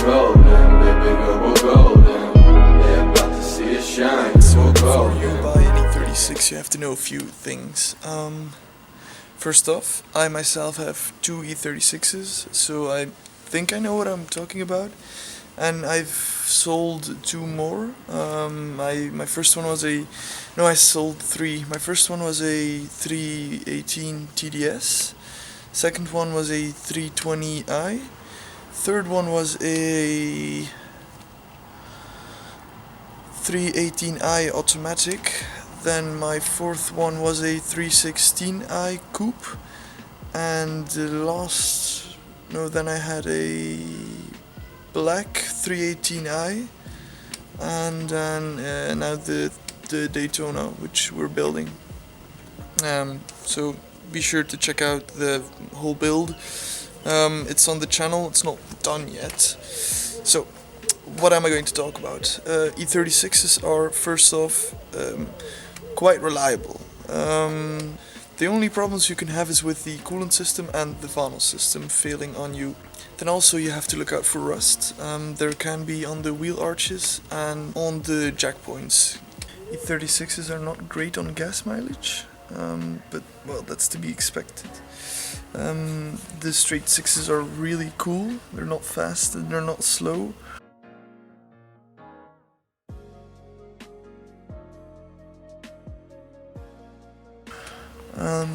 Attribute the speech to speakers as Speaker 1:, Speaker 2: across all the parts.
Speaker 1: golden, baby girl, we're golden. They're about to see us shine.
Speaker 2: So before you buy an E36 you have to know a few things. First off, I myself have two E36s, so I think I know what I'm talking about. And I've sold two more. My first one was I sold three. My first one was a 318 TDS. Second one was a 320i. Third one was a 318i automatic. Then my fourth one was a 316i coupe. And then I had a black 318i, and then now the Daytona, which we're building. So be sure to check out the whole build. It's on the channel, it's not done yet. So what am I going to talk about? E36s are, first off, quite reliable. The only problems you can have is with the coolant system and the funnel system failing on you. Then also you have to look out for rust. There can be on the wheel arches and on the jack points. E36s are not great on gas mileage, but well, that's to be expected. The straight sixes are really cool. They're not fast and they're not slow.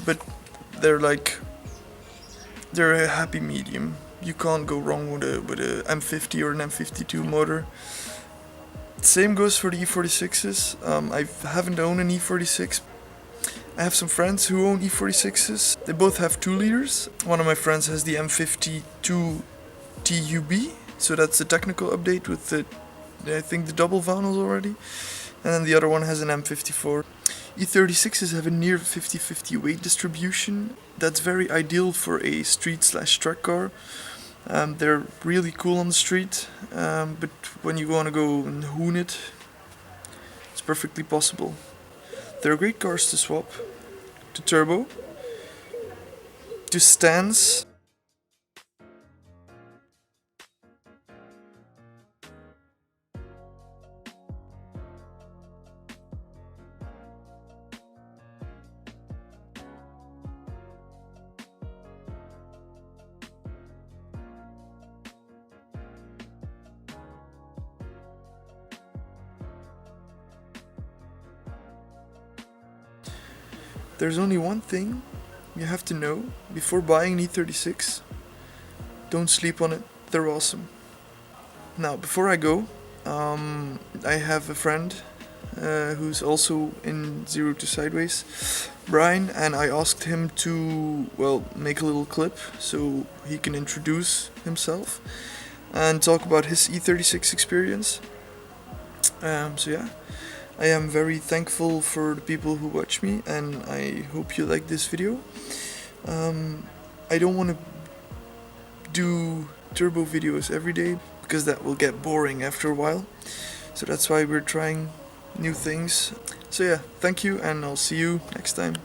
Speaker 2: But they're a happy medium. You can't go wrong with a M50 or an M52 motor. Same goes for the E46s. I haven't owned an E46. I have some friends who own E46s. They both have 2 liters. One of my friends has the M52 TUB, so that's the technical update with I think the double funnels already. And then the other one has an M54. E36s have a near 50-50 weight distribution. That's very ideal for a street/track car. They're really cool on the street, but when you want to go and hoon it, it's perfectly possible. They're great cars to swap to turbo, to stands. There's only one thing you have to know before buying an E36. Don't sleep on it, they're awesome. Now, before I go, I have a friend who's also in Zero to Sideways, Brian, and I asked him to, well, make a little clip so he can introduce himself and talk about his E36 experience. So yeah. I am very thankful for the people who watch me, and I hope you like this video. I don't want to do turbo videos every day because that will get boring after a while. So that's why we're trying new things. So yeah, thank you, and I'll see you next time.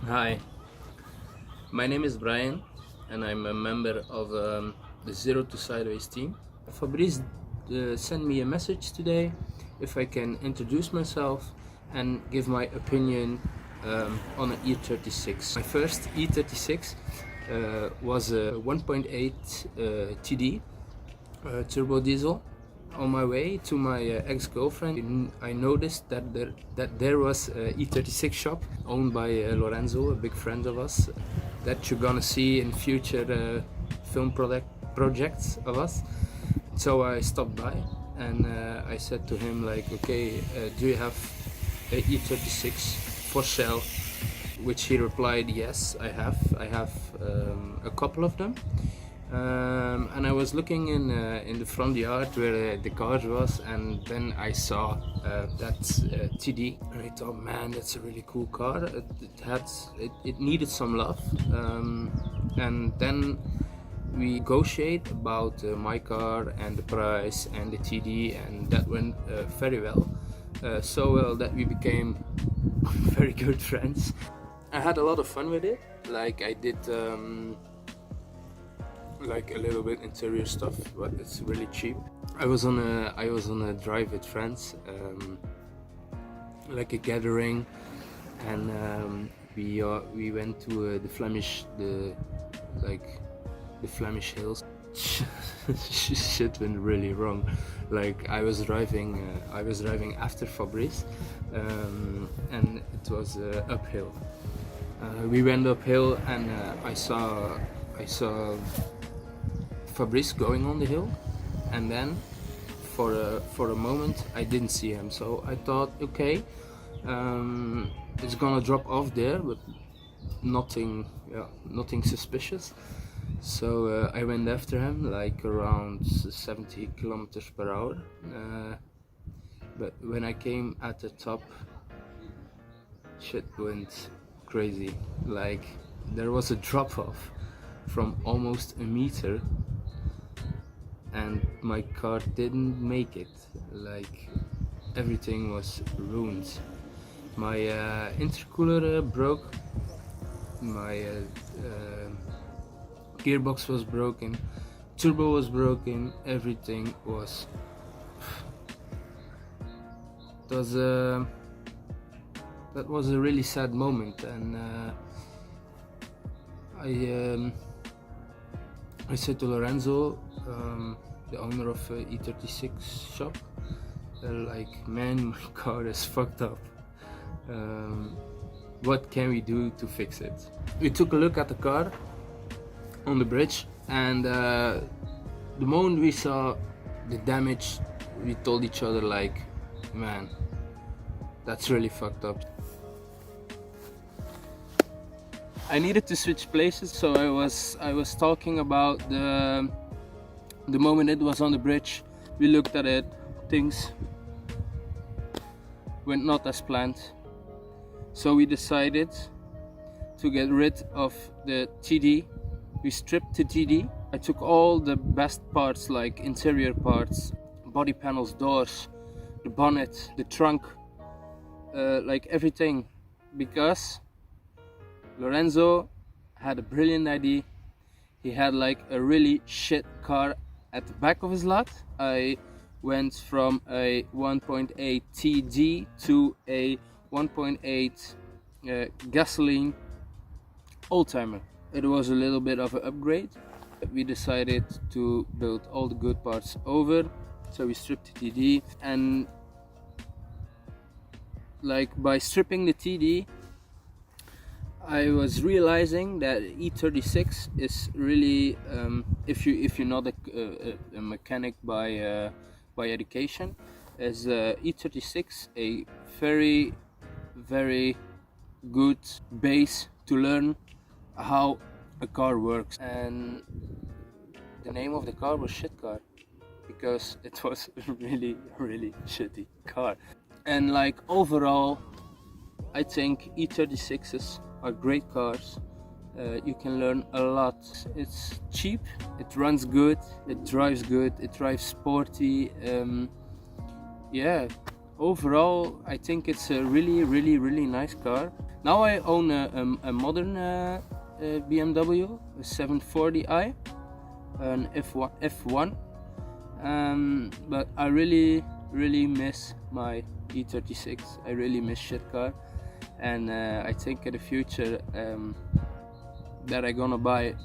Speaker 3: Hi, my name is Brian and I'm a member of the Zero to Sideways team. Fabrice sent me a message today if I can introduce myself and give my opinion on an E36. My first E36 was a 1.8 TD turbo diesel. On my way to my ex-girlfriend, I noticed that there was an E36 shop owned by Lorenzo, a big friend of us, that you're gonna see in future film projects of us. So I stopped by and I said to him, like, okay, do you have an E36 for sale? which he replied, yes, I have a couple of them. And I was looking in the front yard where the car was, and then I saw that TD, and I thought, man, that's a really cool car. It needed some love, and then we negotiate about my car and the price and the TD, and that went very well. So well that we became very good friends. I had a lot of fun with it. Like I did like a little bit interior stuff, but it's really cheap. I was on a drive with friends, like a gathering, and we went to the Flemish hills. Shit went really wrong. Like I was driving after Fabrice, and it was uphill. We went uphill, and I saw Fabrice going on the hill, and then for a moment I didn't see him. So I thought, okay, it's gonna drop off there, but nothing suspicious. So I went after him like around 70 kilometers per hour. But when I came at the top, shit went crazy. Like there was a drop off from almost a meter, and my car didn't make it. Like everything was ruined. My intercooler broke, my gearbox was broken, turbo was broken, everything was. That was a really sad moment, and I said to Lorenzo, the owner of E36 shop, like, man, my car is fucked up. What can we do to fix it? We took a look at the car on the bridge, and the moment we saw the damage, we told each other, like, man, that's really fucked up. I needed to switch places, so I was talking about the moment it was on the bridge. We looked at it, things went not as planned, so we decided to get rid of the TD. We stripped the TD. I took all the best parts, like interior parts, body panels, doors, the bonnet, the trunk, like everything, because Lorenzo had a brilliant idea. He had like a really shit car at the back of his lot. I went from a 1.8 TD to a 1.8 gasoline oldtimer. It was a little bit of an upgrade. We decided to build all the good parts over, so we stripped the TD, and like by stripping the TD, I was realizing that E36 is really, if you're not a mechanic by education, is E36 a very, very good base to learn how a car works. And the name of the car was Shit Car, because it was a really, really shitty car. And like overall, I think E36s are great cars. You can learn a lot. It's cheap, it runs good, it drives sporty. Yeah, overall I think it's a really, really, really nice car. Now I own a modern BMW, a 740i, an F1, but I really, really miss my E36. I really miss Shit Car, and I think in the future that I'm gonna buy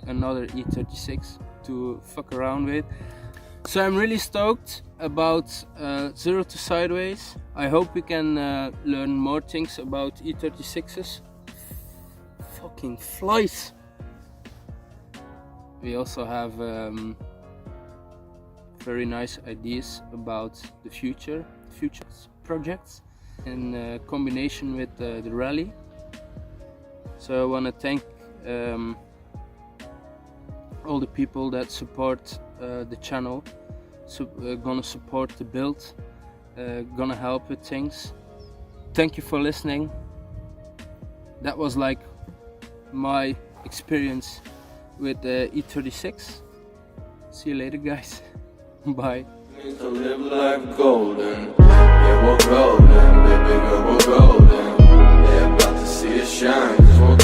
Speaker 3: another E36 to fuck around with. So I'm really stoked about Zero to Sideways. I hope we can learn more things about E36s. Fucking flies! We also have very nice ideas about the future's projects in combination with the rally. So I want to thank all the people that support the channel, gonna support the build, gonna help with things. Thank you for listening. That was like my experience with the E36. See you later, guys. Bye.
Speaker 1: To live life golden, yeah, we're golden, baby girl, we're golden. They're about to see us shine, 'cause we're